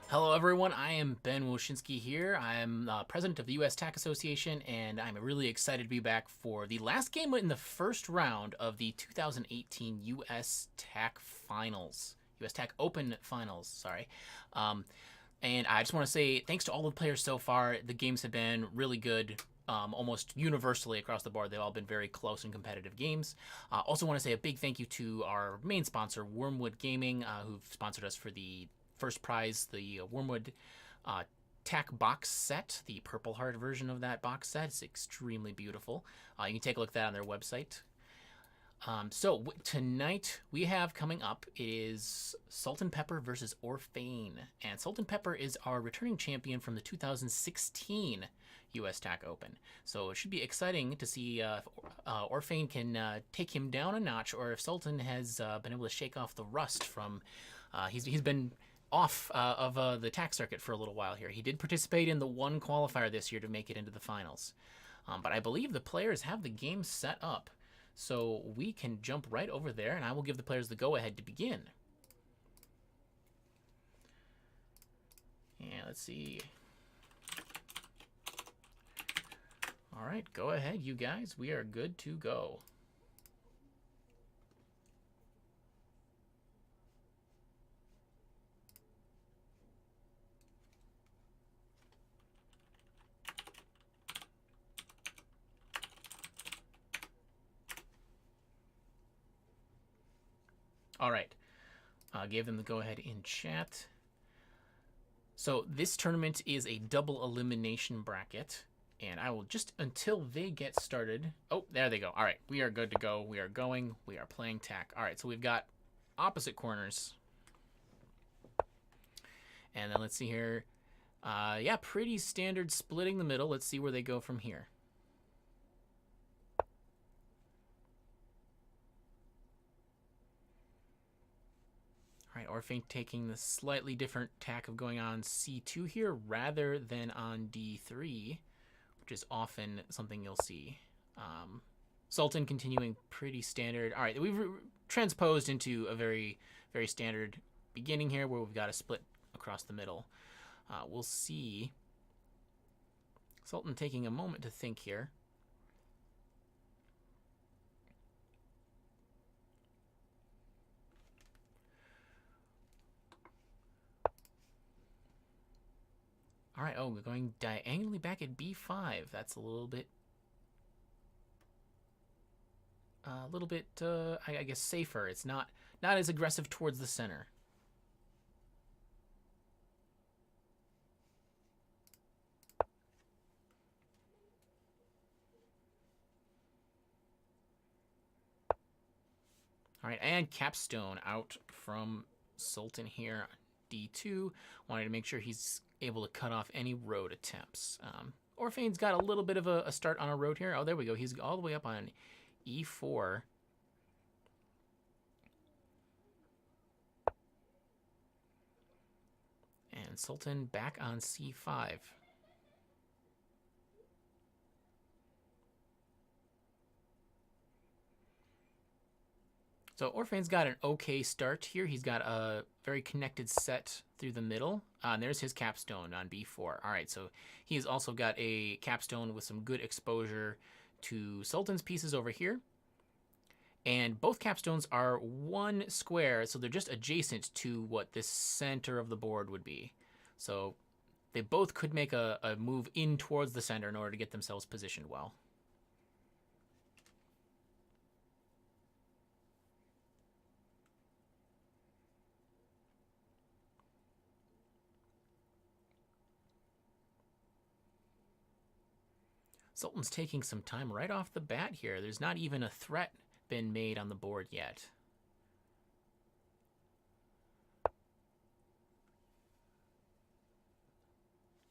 Hello, everyone. I am Ben Wilshinsky here. I'm president of the U.S. TAC Association, and I'm really excited to be back for the last game in the first round of the 2018 U.S. TAC Finals. U.S. TAC Open Finals, sorry. Um, and I just want to say thanks to all the players so far. The games have been really good. Almost universally across the board, they've all been very close and competitive games. Also, want to say a big thank you to our main sponsor, Wormwood Gaming, who've sponsored us for the first prize, the Wormwood TAC box set, the Purple Heart version of that box set. It's extremely beautiful. You can take a look at that on their website. Tonight we have coming up is SultanPepper versus Orfane, and SultanPepper is our returning champion from the 2016 U.S. TAC Open. So it should be exciting to see if Orfane can take him down a notch, or if Sultan has been able to shake off the rust from. He's been off of the TAC circuit for a little while here. He did participate in the one qualifier this year to make it into the finals, but I believe the players have the game set up. So we can jump right over there, and I will give the players the go-ahead to begin. Yeah, let's see. All right, go ahead, you guys. We are good to go. All right. Gave them the go-ahead in chat. So this tournament is a double elimination bracket, and I will just, until they get started. Oh, there they go. All right, we are good to go. We are going. We are playing TAC. All right, so we've got opposite corners. And then let's see here. Yeah, pretty standard splitting the middle. Let's see where they go from here. All right, Orfane taking the slightly different tack of going on C2 here rather than on D3, which is often something you'll see. Sultan continuing pretty standard. All right, we've transposed into a very, very standard beginning here where we've got a split across the middle. We'll see Sultan taking a moment to think here. All right, oh, we're going diagonally back at B5. That's a little bit, I guess, safer. It's not as aggressive towards the center. All right, and capstone out from Sultan here. D2, wanted to make sure he's able to cut off any road attempts. Orfane's got a little bit of a start on a road here. Oh, there we go. He's all the way up on E4. And Sultan back on C5. So Orfane's got an okay start here. He's got a very connected set through the middle. And there's his capstone on B4. All right, so he's also got a capstone with some good exposure to Sultan's pieces over here. And both capstones are one square, so they're just adjacent to what this center of the board would be. So they both could make a move in towards the center in order to get themselves positioned well. Sultan's taking some time right off the bat here. There's not even a threat been made on the board yet.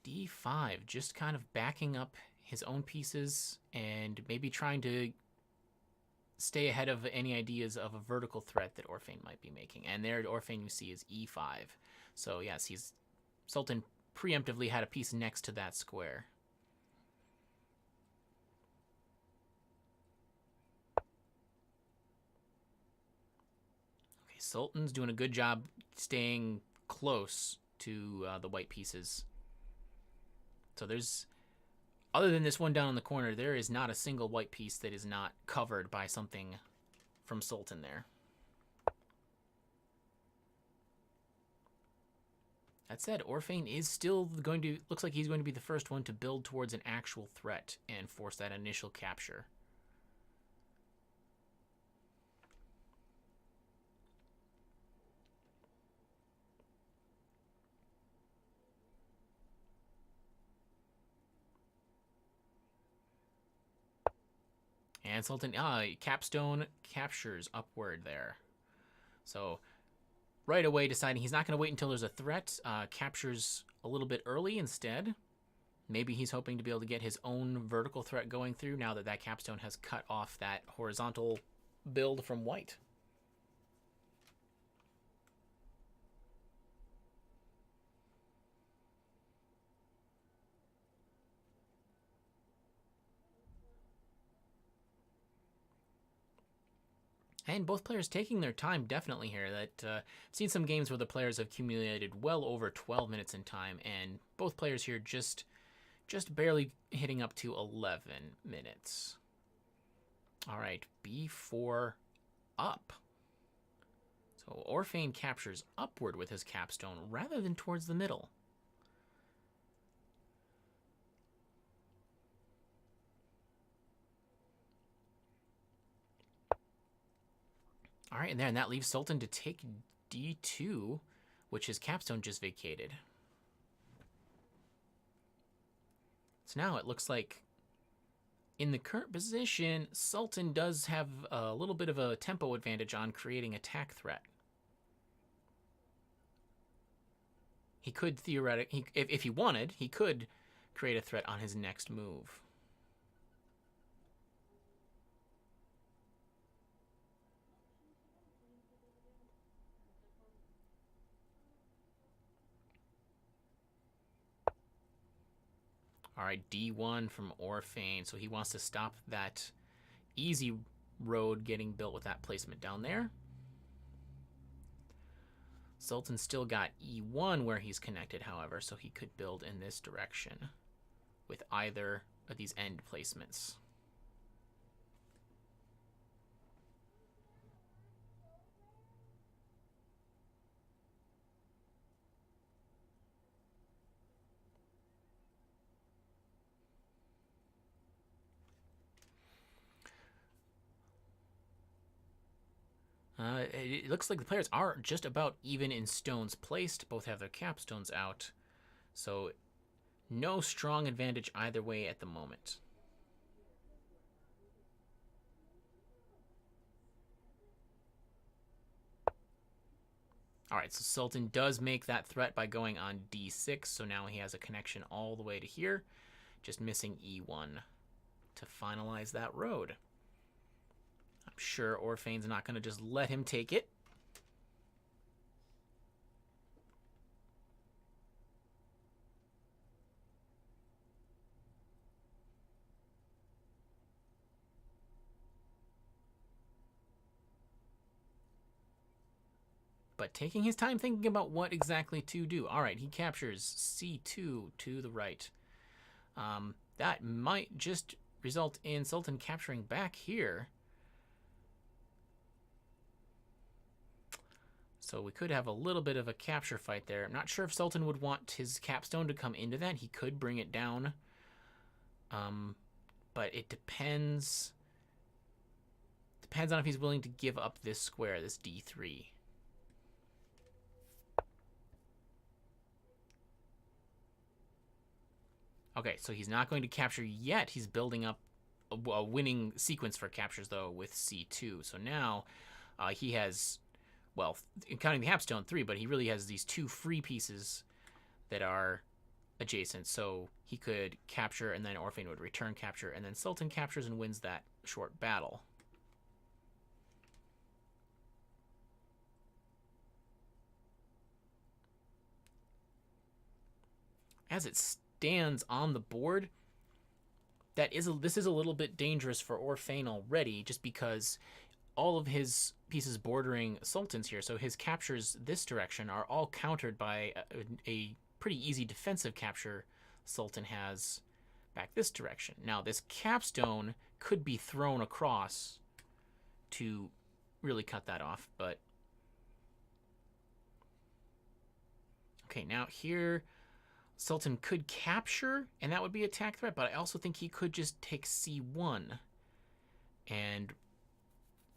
D5, just kind of backing up his own pieces and maybe trying to stay ahead of any ideas of a vertical threat that Orfane might be making. And there, Orfane, you see, is E5. So yes, Sultan preemptively had a piece next to that square. Sultan's doing a good job staying close to the white pieces. So there's, other than this one down in the corner, there is not a single white piece that is not covered by something from Sultan there. That said, Orfane is still going to, looks like he's going to be the first one to build towards an actual threat and force that initial capture. And Sultan, capstone captures upward there. So right away deciding he's not going to wait until there's a threat, captures a little bit early instead. Maybe he's hoping to be able to get his own vertical threat going through now that that capstone has cut off that horizontal build from white. And both players taking their time definitely here. I've seen some games where the players have accumulated well over 12 minutes in time, and both players here just barely hitting up to 11 minutes. All right, B4 up. So Orfane captures upward with his capstone rather than towards the middle. All right, and then that leaves Sultan to take D2, which his capstone just vacated. So now it looks like in the current position, Sultan does have a little bit of a tempo advantage on creating attack threat. He could theoretically, if he wanted, he could create a threat on his next move. All right, D1 from Orfane. So he wants to stop that easy road getting built with that placement down there. Sultan still got E1 where he's connected, however, so he could build in this direction with either of these end placements. It looks like the players are just about even in stones placed. Both have their capstones out. So no strong advantage either way at the moment. All right, so Sultan does make that threat by going on D6. So now he has a connection all the way to here. Just missing E1 to finalize that road. I'm sure Orfane's not going to just let him take it. But taking his time thinking about what exactly to do. All right, he captures C2 to the right. That might just result in Sultan capturing back here. So we could have a little bit of a capture fight there. I'm not sure if Sultan would want his capstone to come into that. He could bring it down. But it depends. Depends on if he's willing to give up this square, this D3. Okay, so he's not going to capture yet. He's building up a winning sequence for captures, though, with C2. So now he has, well, counting the capstone, 3, but he really has these 2 free pieces that are adjacent. So he could capture, and then Orfane would return capture, and then Sultan captures and wins that short battle. As it stands on the board, this is a little bit dangerous for Orfane already, just because all of his pieces bordering Sultan's here, so his captures this direction are all countered by a pretty easy defensive capture Sultan has back this direction. Now, this capstone could be thrown across to really cut that off, but... Okay, now here, Sultan could capture, and that would be attack threat, but I also think he could just take c1 and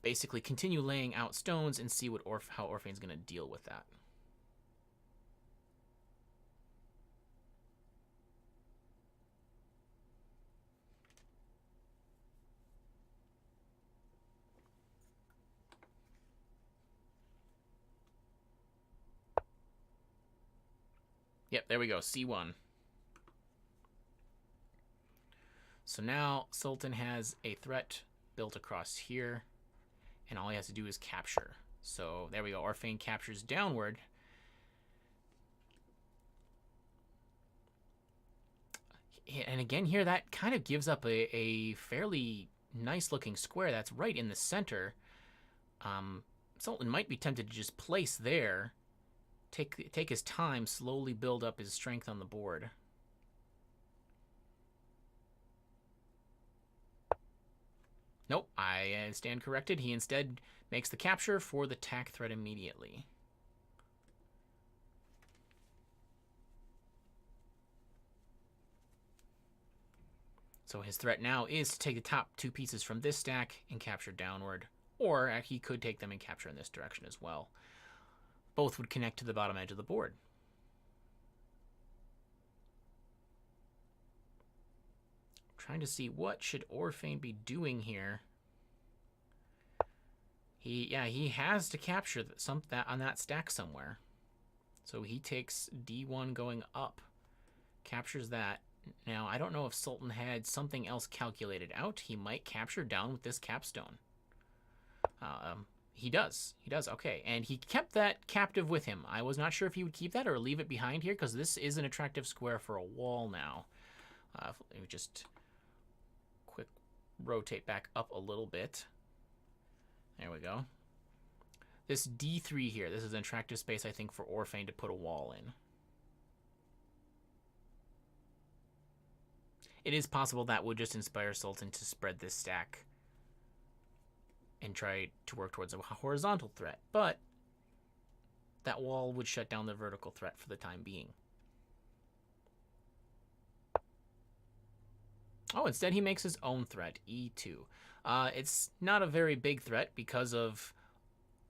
basically continue laying out stones and see what how Orfane's going to deal with that. Yep, there we go, c1. So now Sultan has a threat built across here, and all he has to do is capture. So there we go, Orfane captures downward. And again here, that kind of gives up a fairly nice looking square that's right in the center. Sultan might be tempted to just place there, take his time, slowly build up his strength on the board. Nope, I stand corrected. He instead makes the capture for the tack threat immediately. So his threat now is to take the top two pieces from this stack and capture downward, or he could take them and capture in this direction as well. Both would connect to the bottom edge of the board. Trying to see what should Orfane be doing here. He has to capture that on that stack somewhere. So he takes d1 going up, captures that. Now I don't know if Sultan had something else calculated out. He might capture down with this capstone. He does. Okay, and he kept that captive with him. I was not sure if he would keep that or leave it behind here, because this is an attractive square for a wall now. Let me just quick rotate back up a little bit. There we go. This d3 here, this is an attractive space, I think, for Orfane to put a wall in. It is possible that would just inspire Sultan to spread this stack and try to work towards a horizontal threat, but that wall would shut down the vertical threat for the time being. Oh, instead he makes his own threat, e2. It's not a very big threat because of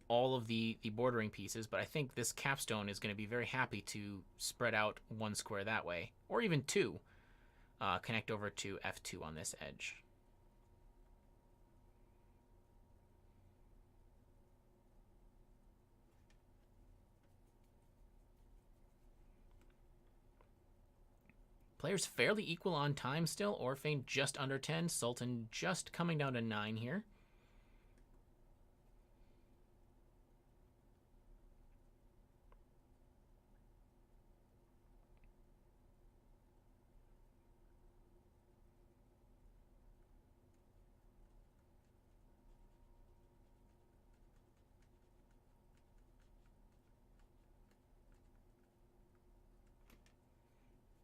all of the bordering pieces, but I think this capstone is going to be very happy to spread out one square that way, or even two. Connect over to f2 on this edge. Players fairly equal on time still. Orfane just under 10. Sultan just coming down to 9 here.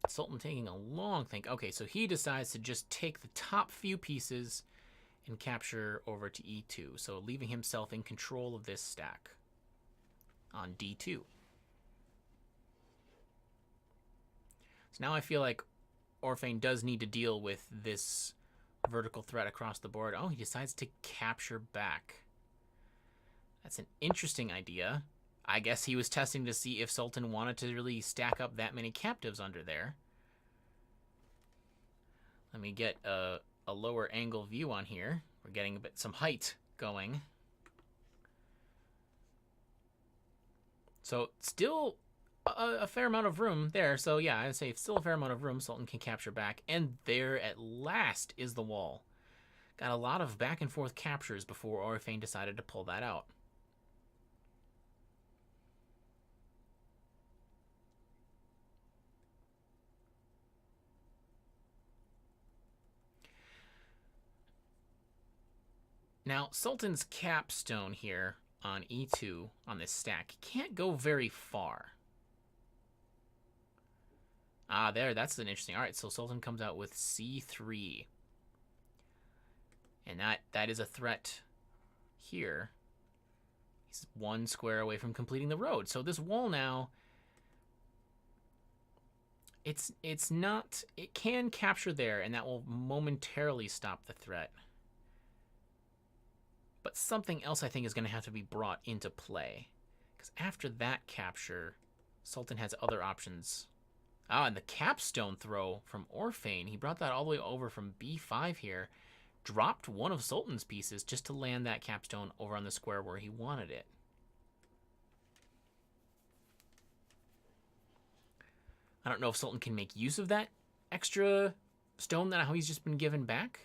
Sultan taking a long think. Okay, so he decides to just take the top few pieces and capture over to e2, so leaving himself in control of this stack on d2. So now I feel like Orfane does need to deal with this vertical threat across the board. Oh, he decides to capture back. That's an interesting idea. I guess he was testing to see if Sultan wanted to really stack up that many captives under there. Let me get a lower angle view on here. We're getting some height going. So still a fair amount of room there. So yeah, I'd say still a fair amount of room. Sultan can capture back. And there at last is the wall. Got a lot of back and forth captures before Orfane decided to pull that out. Now, Sultan's capstone here on e2 on this stack can't go very far. That's an interesting. All right, so Sultan comes out with c3. And that is a threat here. He's one square away from completing the road. So this wall now, it's not, it can capture there, and that will momentarily stop the threat. But something else I think is going to have to be brought into play. Because after that capture, Sultan has other options. And the capstone throw from Orfane, he brought that all the way over from b5 here. Dropped one of Sultan's pieces just to land that capstone over on the square where he wanted it. I don't know if Sultan can make use of that extra stone that how he's just been given back.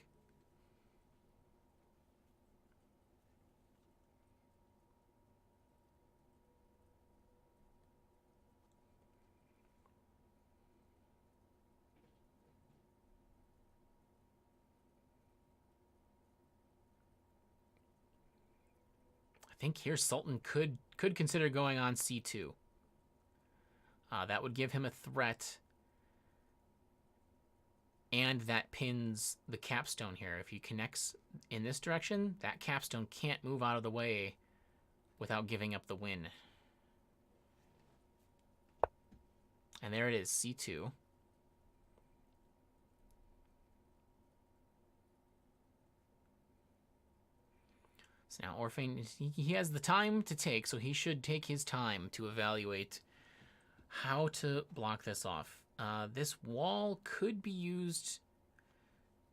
I think here Sultan could consider going on c2. That would give him a threat, and that pins the capstone here. If he connects in this direction, that capstone can't move out of the way without giving up the win. And there it is, c2. So now Orfane, he has the time to take, so he should take his time to evaluate how to block this off. This wall could be used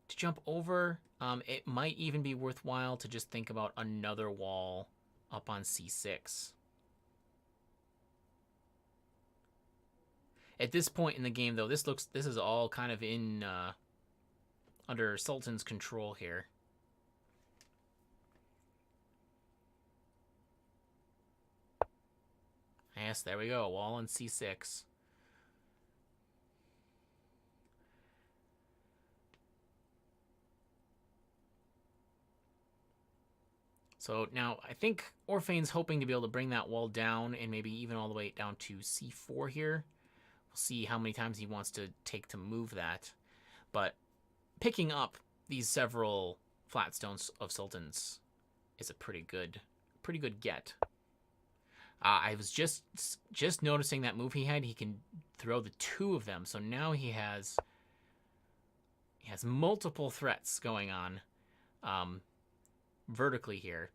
to jump over. It might even be worthwhile to just think about another wall up on c6. At this point in the game, though, this is all kind of in under Sultan's control here. Yes, there we go. Wall on c6. So now I think Orfane's hoping to be able to bring that wall down and maybe even all the way down to c4 here. We'll see how many times he wants to take to move that. But picking up these several flat stones of Sultan's is a pretty good get. I was just noticing that move he had. He can throw the two of them. So now he has multiple threats going on vertically here.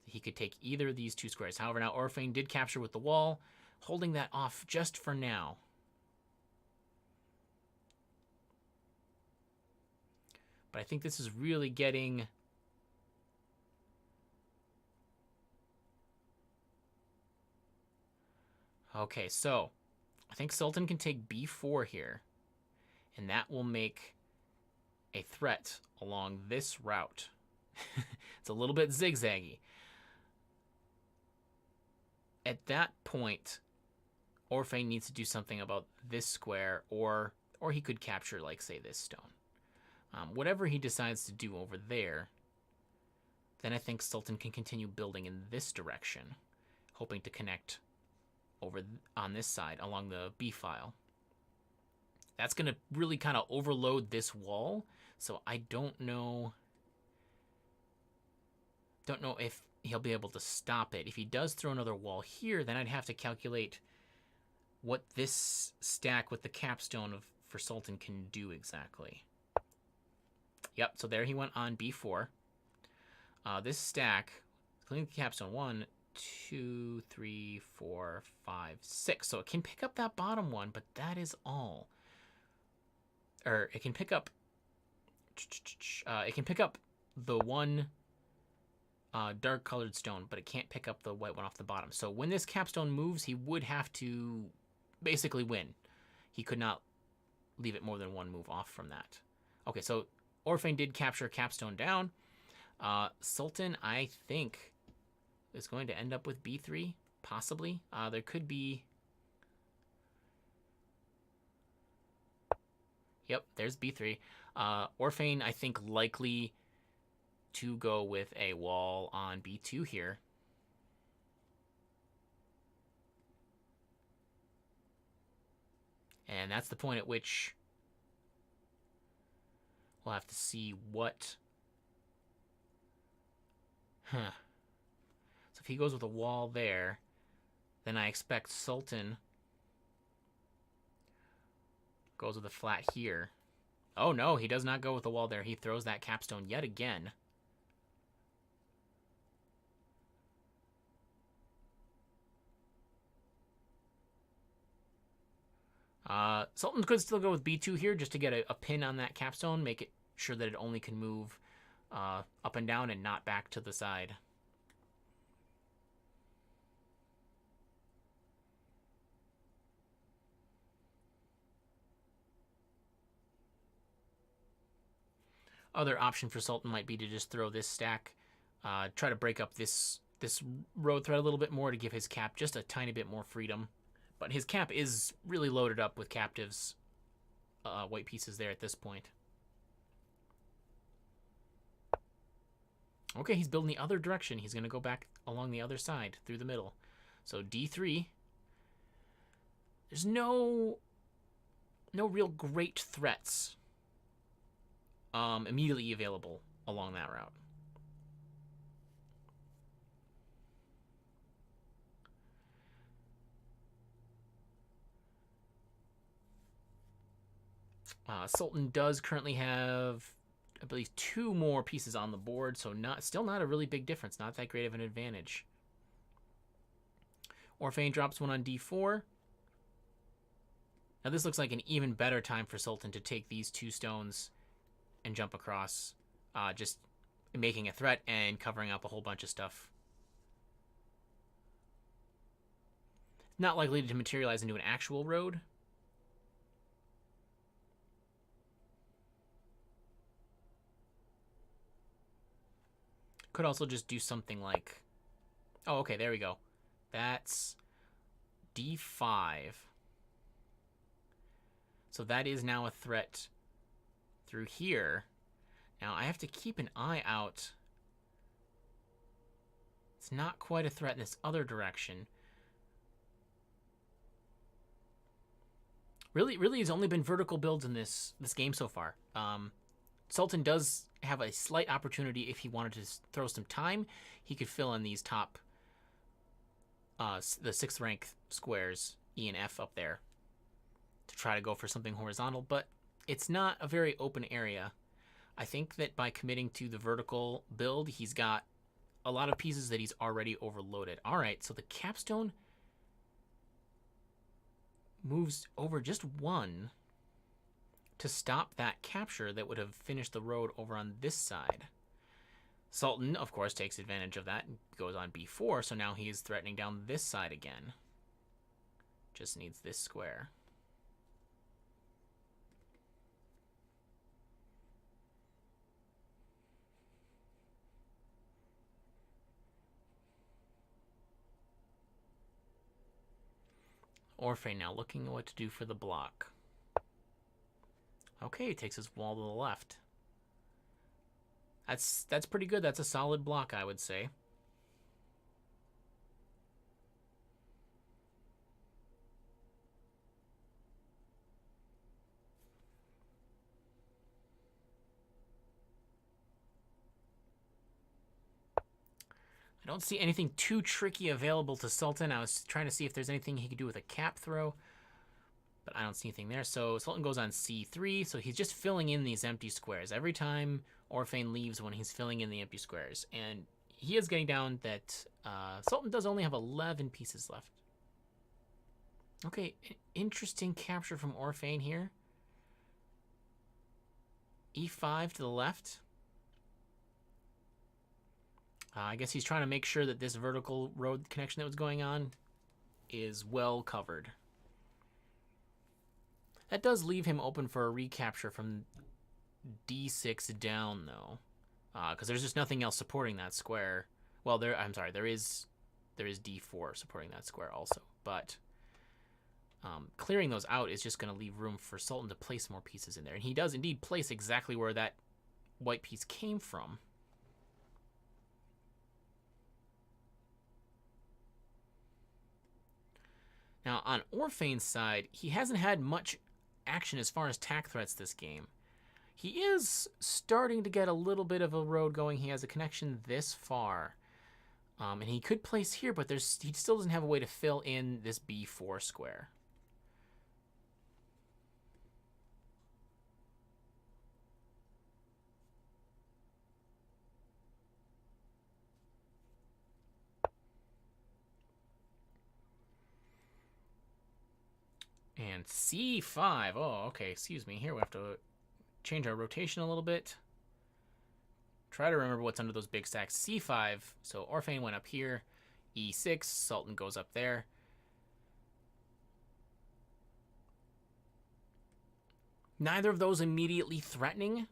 He could take either of these two squares. However, now Orfane did capture with the wall, holding that off just for now. But I think this is really getting... Okay, so I think Sultan can take b4 here, and that will make a threat along this route. It's a little bit zigzaggy. At that point, Orfane needs to do something about this square, or he could capture, like, say, this stone. Whatever he decides to do over there, then I think Sultan can continue building in this direction, hoping to connect over on this side along the B file. That's going to really kind of overload this wall, so I don't know if he'll be able to stop it. If he does throw another wall here, then I'd have to calculate what this stack with the capstone for Sultan can do exactly. Yep, so there he went on b4. This stack, including the capstone, 1, 2, 3, 4, 5, 6. So it can pick up that bottom one, but that is all. Or it can pick up... it can pick up the one dark colored stone, but it can't pick up the white one off the bottom. So when this capstone moves, he would have to basically win. He could not leave it more than one move off from that. Okay, so Orfane did capture capstone down. Sultan, I think, is going to end up with b3, possibly. There could be... Yep, there's b3. Orfane, I think, likely to go with a wall on b2 here. And that's the point at which we'll have to see what... So if he goes with a wall there, then I expect Sultan goes with a flat here. Oh no, he does not go with the wall there. He throws that capstone yet again. Sultan could still go with b2 here just to get a pin on that capstone, make it sure that it only can move up and down and not back to the side. Other option for Sultan might be to just throw this stack, try to break up this road thread a little bit more to give his cap just a tiny bit more freedom. But his cap is really loaded up with captives, white pieces there at this point. Okay, he's building the other direction. He's going to go back along the other side through the middle. So d3. There's no real great threats immediately available along that route. Sultan does currently have, I believe, 2 more pieces on the board, so still not a really big difference, not that great of an advantage. Orfane drops one on d4. Now this looks like an even better time for Sultan to take these 2 stones and jump across, just making a threat and covering up a whole bunch of stuff. Not likely to materialize into an actual road. Could also just do something like... Oh, okay, there we go. That's d5. So that is now a threat through here. Now, I have to keep an eye out. It's not quite a threat in this other direction. Really, it's only been vertical builds in this game so far. Sultan does have a slight opportunity if he wanted to throw some time. He could fill in these top, the 6th rank squares, E and F up there, to try to go for something horizontal, but it's not a very open area. I think that by committing to the vertical build, he's got a lot of pieces that he's already overloaded. All right, so the capstone moves over just 1 to stop that capture that would have finished the road over on this side. Sultan, of course, takes advantage of that and goes on b4, so now he is threatening down this side again. Just needs this square. Orfane now looking at what to do for the block. Okay, he takes his wall to the left. That's pretty good. That's a solid block, I would say. I don't see anything too tricky available to Sultan. I was trying to see if there's anything he could do with a cap throw, but I don't see anything there. So Sultan goes on c3, so he's just filling in these empty squares. Every time Orfane leaves when he's filling in the empty squares. And he is getting down that Sultan does only have 11 pieces left. Okay, interesting capture from Orfane here. e5 to the left. I guess he's trying to make sure that this vertical road connection that was going on is well covered. That does leave him open for a recapture from d6 down, though, because there's just nothing else supporting that square. Well, I'm sorry, there is d4 supporting that square also, but clearing those out is just going to leave room for Sultan to place more pieces in there, and he does indeed place exactly where that white piece came from. Now, on Orfane's side, he hasn't had much action as far as tack threats this game. He is starting to get a little bit of a road going. He has a connection this far. And he could place here, but he still doesn't have a way to fill in this B4 square. And C5. Oh, okay. Excuse me. Here we have to change our rotation a little bit. Try to remember what's under those big stacks. C5. So Orfane went up here. E6. Sultan goes up there. Neither of those immediately threatening,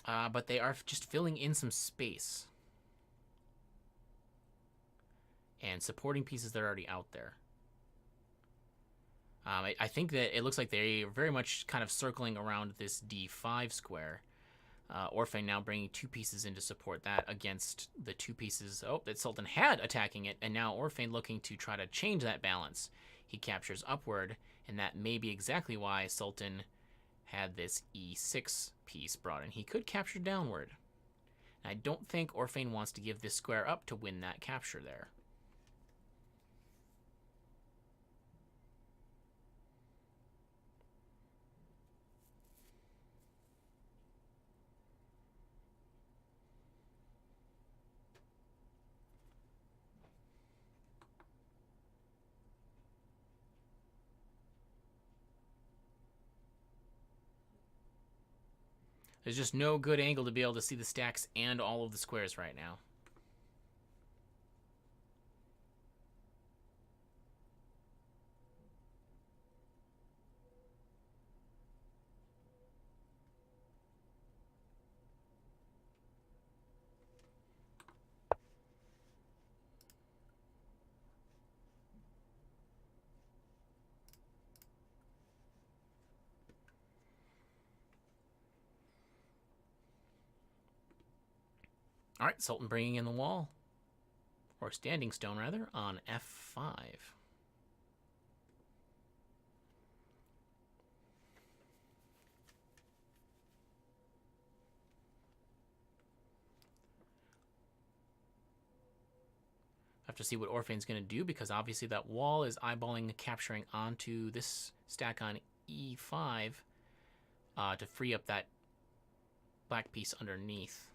but they are just filling in some space and supporting pieces that are already out there. I think that it looks like they're very much kind of circling around this D5 square. Orfane now bringing two pieces in to support that against the two pieces that Sultan had attacking it, and now Orfane looking to try to change that balance. He captures upward, and that may be exactly why Sultan had this E6 piece brought in. He could capture downward. And I don't think Orfane wants to give this square up to win that capture there. There's just no good angle to be able to see the stacks and all of the squares right now. All right, Sultan bringing in the wall, or standing stone rather, on F5. Have to see what Orfane's going to do, because obviously that wall is eyeballing capturing onto this stack on E5 to free up that black piece underneath.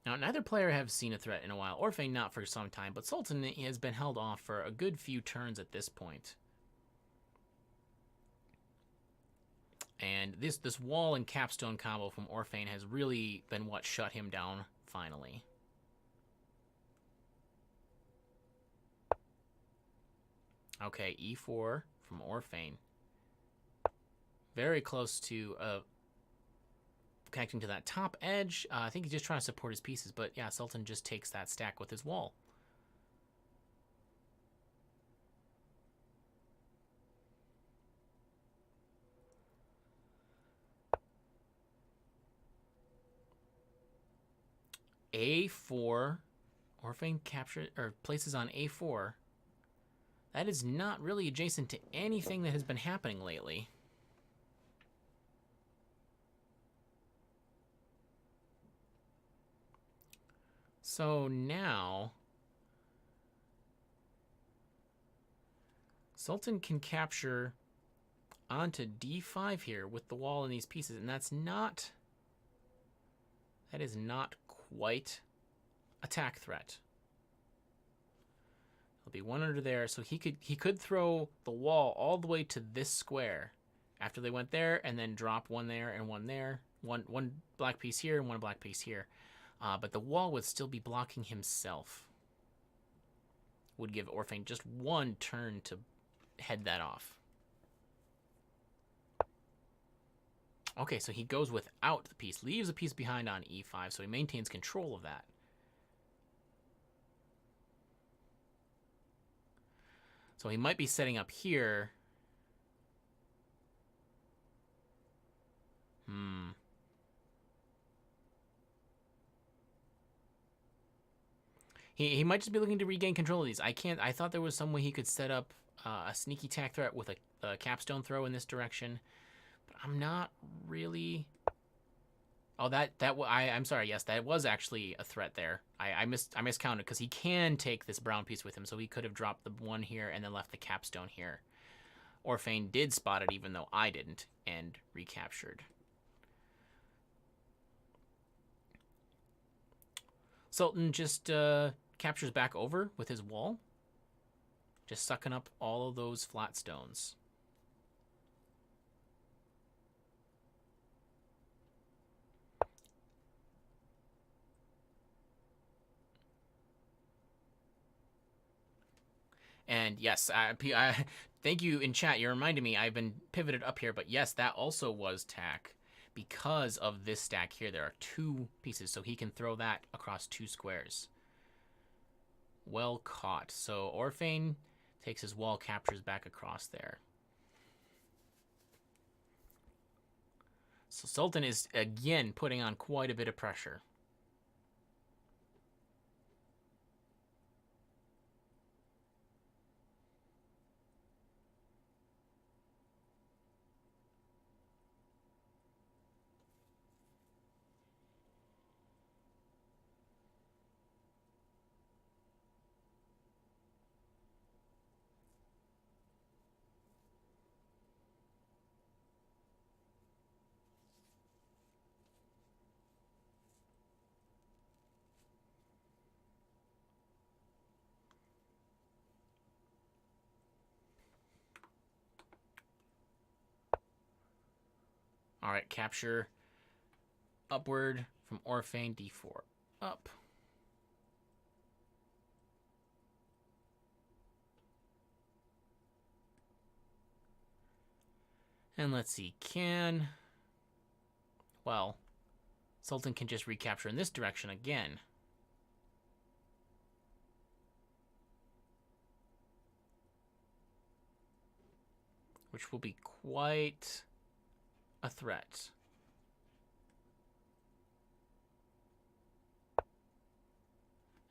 Now, neither player have seen a threat in a while. Orfane not for some time, but Sultan has been held off for a good few turns at this point. And this wall and capstone combo from Orfane has really been what shut him down finally. Okay, E4 from Orfane. Very close to connecting to that top edge. I think he's just trying to support his pieces, but yeah, Sultan just takes that stack with his wall. A4. Orfane captures or places on A4. That is not really adjacent to anything that has been happening lately. So now Sultan can capture onto D5 here with the wall and these pieces, and that is not quite a tack threat. There'll be one under there, so he could throw the wall all the way to this square after they went there, and then drop one there and one there, one black piece here and one black piece here. But the wall would still be blocking himself. Would give Orfane just one turn to head that off. Okay, so he goes without the piece, leaves a piece behind on E5, so he maintains control of that. So he might be setting up here. He might just be looking to regain control of these. I thought there was some way he could set up a sneaky tack threat with a capstone throw in this direction, but I'm not really. Oh, I'm sorry. Yes, that was actually a threat there. I miscounted because he can take this brown piece with him, so he could have dropped the one here and then left the capstone here. Orfane did spot it, even though I didn't, and recaptured. Sultan just captures back over with his wall, just sucking up all of those flat stones. And yes, thank you in chat. You reminded me I've been pivoted up here, but yes, that also was tack. Because of this stack here, there are 2 pieces, so he can throw that across 2 squares. Well caught. So Orfane takes his wall, captures back across there. So Sultan is, again, putting on quite a bit of pressure. All right, capture upward from Orfane, d4 up. And let's see, well, Sultan can just recapture in this direction again. Which will be quite a threat.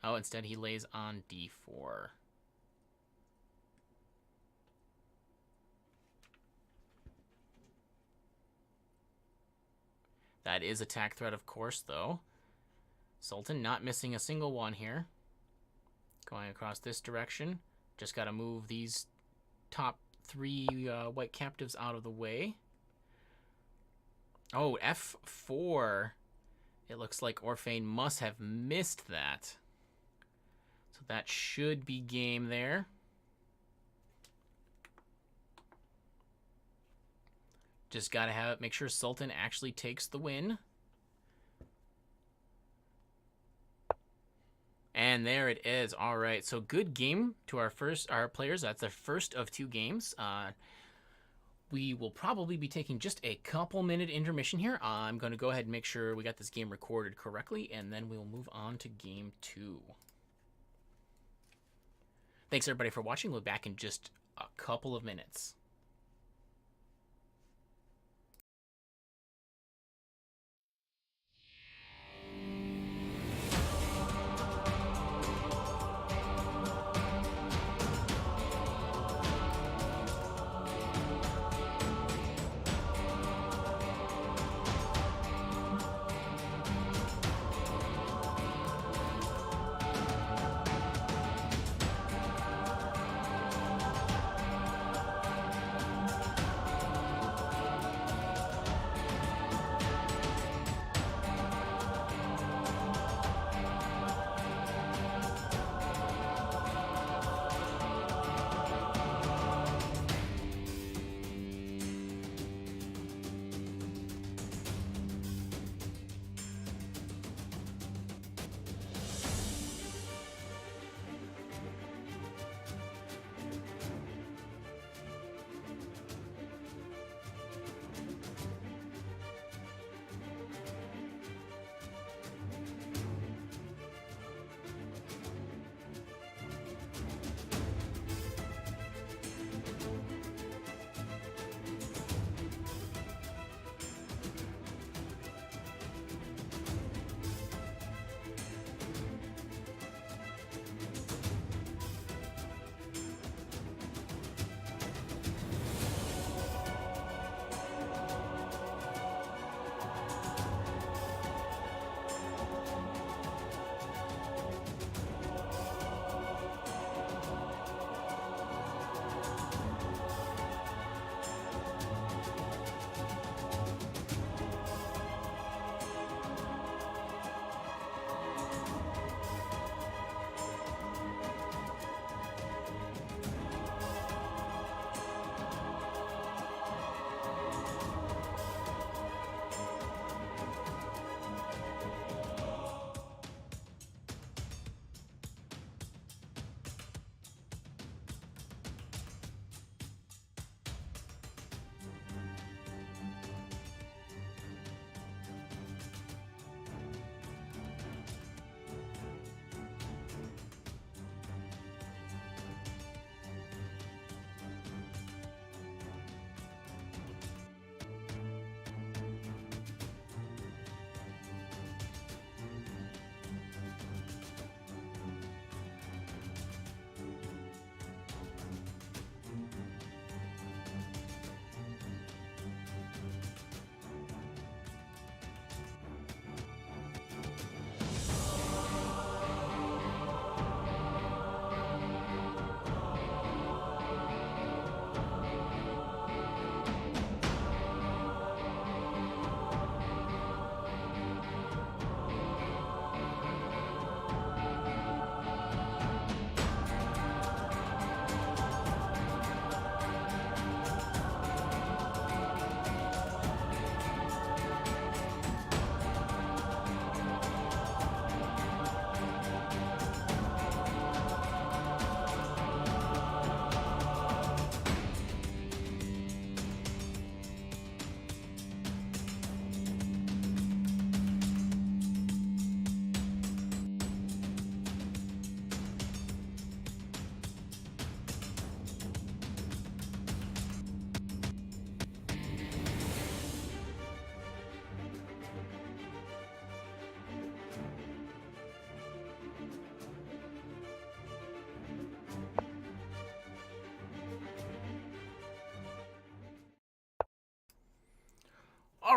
Oh, instead he lays on d4. That is attack threat, of course, though. Sultan not missing a single one here. Going across this direction. Just got to move these top 3 white captives out of the way. Oh, f4. It looks like Orfane must have missed that. So that should be game there. Just got to make sure Sultan actually takes the win. And there it is. All right. So good game to our players. That's the first of 2 games. We will probably be taking just a couple-minute intermission here. I'm going to go ahead and make sure we got this game recorded correctly, and then we'll move on to game 2. Thanks, everybody, for watching. We'll be back in just a couple of minutes.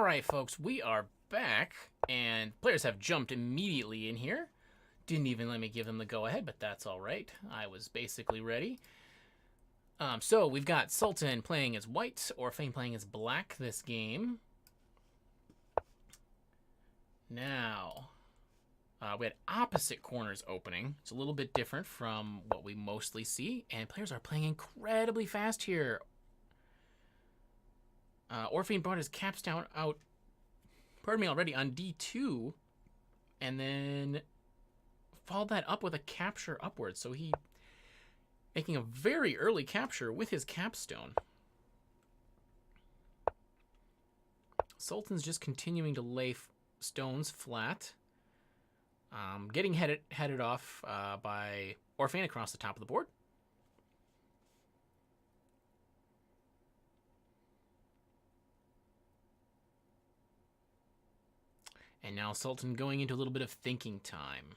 All right, folks, we are back, and players have jumped immediately in here. Didn't even let me give them the go-ahead, but that's all right. I was basically ready. So we've got Sultan playing as white, Orfane playing as black this game. Now, we had opposite corners opening. It's a little bit different from what we mostly see, and players are playing incredibly fast here. Orfane brought his capstone out, already on D2, and then followed that up with a capture upwards. So he making a very early capture with his capstone. Sultan's just continuing to lay stones flat. Getting headed off by Orfane across the top of the board. And now Sultan going into a little bit of thinking time.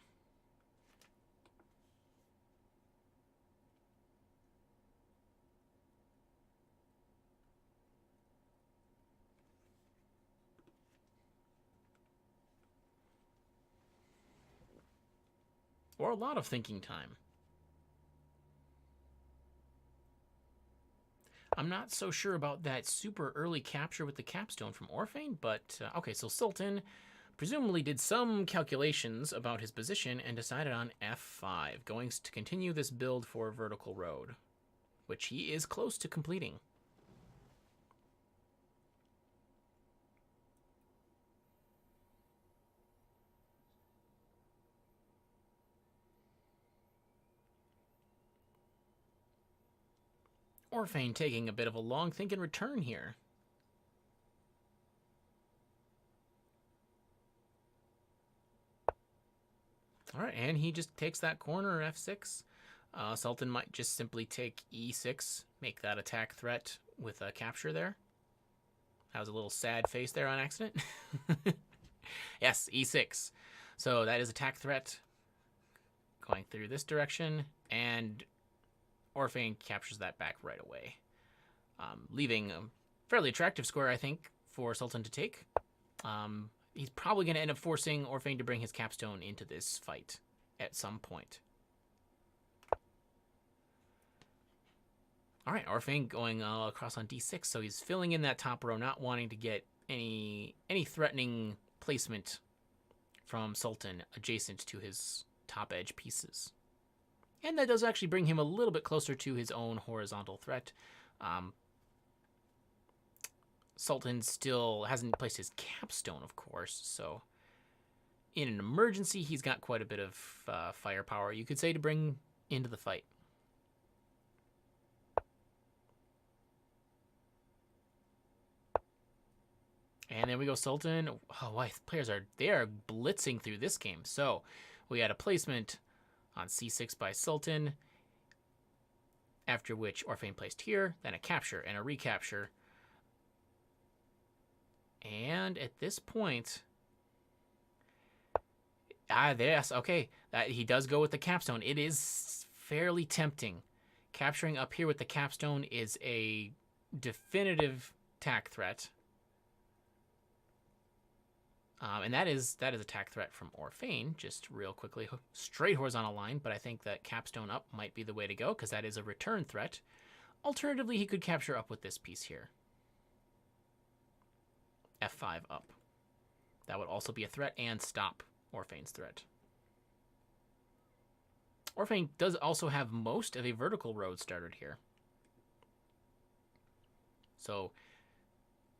Or a lot of thinking time. I'm not so sure about that super early capture with the capstone from Orfane, but okay, so Sultan presumably did some calculations about his position and decided on F5, going to continue this build for Vertical Road, which he is close to completing. Orfane taking a bit of a long thinking return here. All right, and he just takes that corner, F6. Sultan might just simply take E6, make that attack threat with a capture there. That was a little sad face there on accident. Yes, E6. So that is attack threat going through this direction, and Orfane captures that back right away, leaving a fairly attractive square, I think, for Sultan to take. He's probably going to end up forcing Orfane to bring his capstone into this fight at some point. All right, Orfane going across on D6, so he's filling in that top row, not wanting to get any threatening placement from Sultan adjacent to his top edge pieces. And that does actually bring him a little bit closer to his own horizontal threat. Sultan still hasn't placed his capstone, of course, so in an emergency, he's got quite a bit of firepower, you could say, to bring into the fight. And there we go, Sultan. Oh, wow, players are blitzing through this game. So we had a placement on C6 by Sultan, after which Orfane placed here, then a capture and a recapture. And at this point, yes, okay, he does go with the capstone. It is fairly tempting. Capturing up here with the capstone is a definitive attack threat. And that is attack threat from Orfane, just real quickly, straight horizontal line, but I think that capstone up might be the way to go, because that is a return threat. Alternatively, he could capture up with this piece here. F5 up. That would also be a threat and stop Orfane's threat. Orfane does also have most of a vertical road started here. So,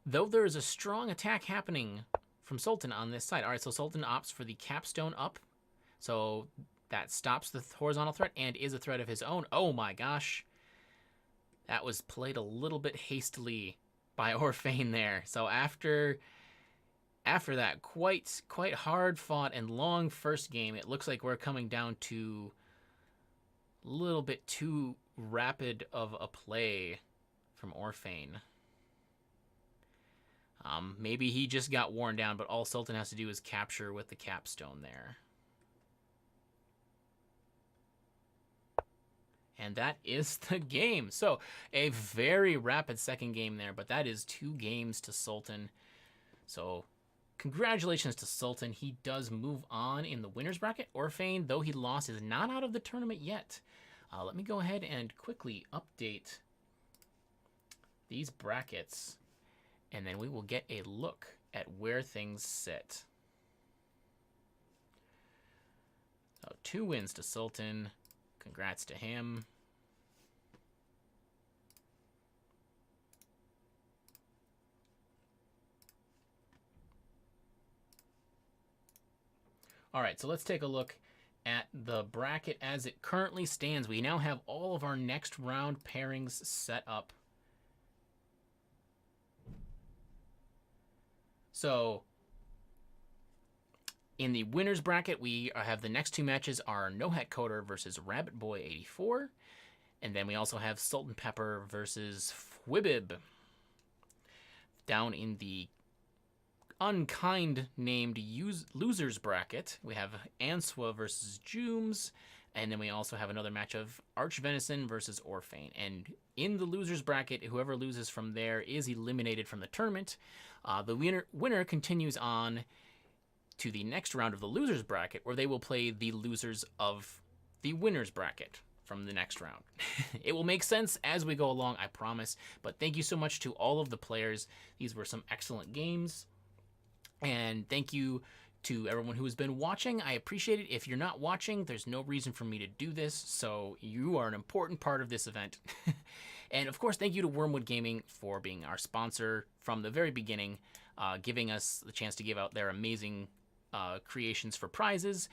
though there is a strong attack happening from Sultan on this side. All right, so Sultan opts for the capstone up. So that stops the horizontal threat and is a threat of his own. Oh my gosh. That was played a little bit hastily by Orfane there. So after that quite hard fought and long first game, it looks like we're coming down to a little bit too rapid of a play from Orfane. Maybe he just got worn down, but all Sultan has to do is capture with the capstone there. And that is the game. So a very rapid second game there, but that is 2 games to Sultan. So congratulations to Sultan. He does move on in the winner's bracket. Orfane, though he lost, is not out of the tournament yet. Let me go ahead and quickly update these brackets, and then we will get a look at where things sit. So 2 wins to Sultan. Congrats to him. All right, so let's take a look at the bracket as it currently stands. We now have all of our next round pairings set up. So in the winner's bracket, we have the next 2 matches are No Hat Coder versus Rabbit Boy 84. And then we also have SultanPepper versus Fwibib. Down in the unkind named losers bracket, we have Answa versus Jooms, and then we also have another match of Archvenison versus Orfane. And in the losers bracket, whoever loses from there is eliminated from the tournament. The winner continues on to the next round of the losers bracket, where they will play the losers of the winners bracket from the next round. It will make sense as we go along, I promise. But thank you so much to all of the players. These were some excellent games. And thank you to everyone who has been watching. I appreciate it. If you're not watching, there's no reason for me to do this, so you are an important part of this event. And of course, thank you to Wormwood Gaming for being our sponsor from the very beginning, giving us the chance to give out their amazing creations for prizes,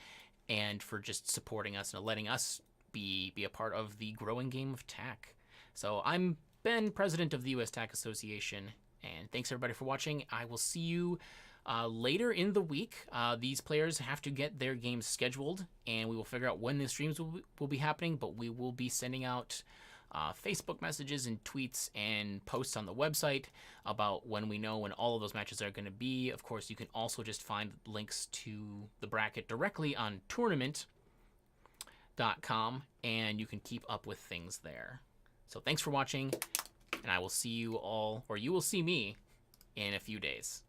and for just supporting us and letting us be a part of the growing game of TAC. So I'm Ben, president of the US TAC Association, and thanks everybody for watching. I will see you later in the week. These players have to get their games scheduled, and we will figure out when the streams will be happening, but we will be sending out Facebook messages and tweets and posts on the website about when we know when all of those matches are going to be. Of course, you can also just find links to the bracket directly on tournament.com, and you can keep up with things there. So thanks for watching, and I will see you all, or you will see me, in a few days.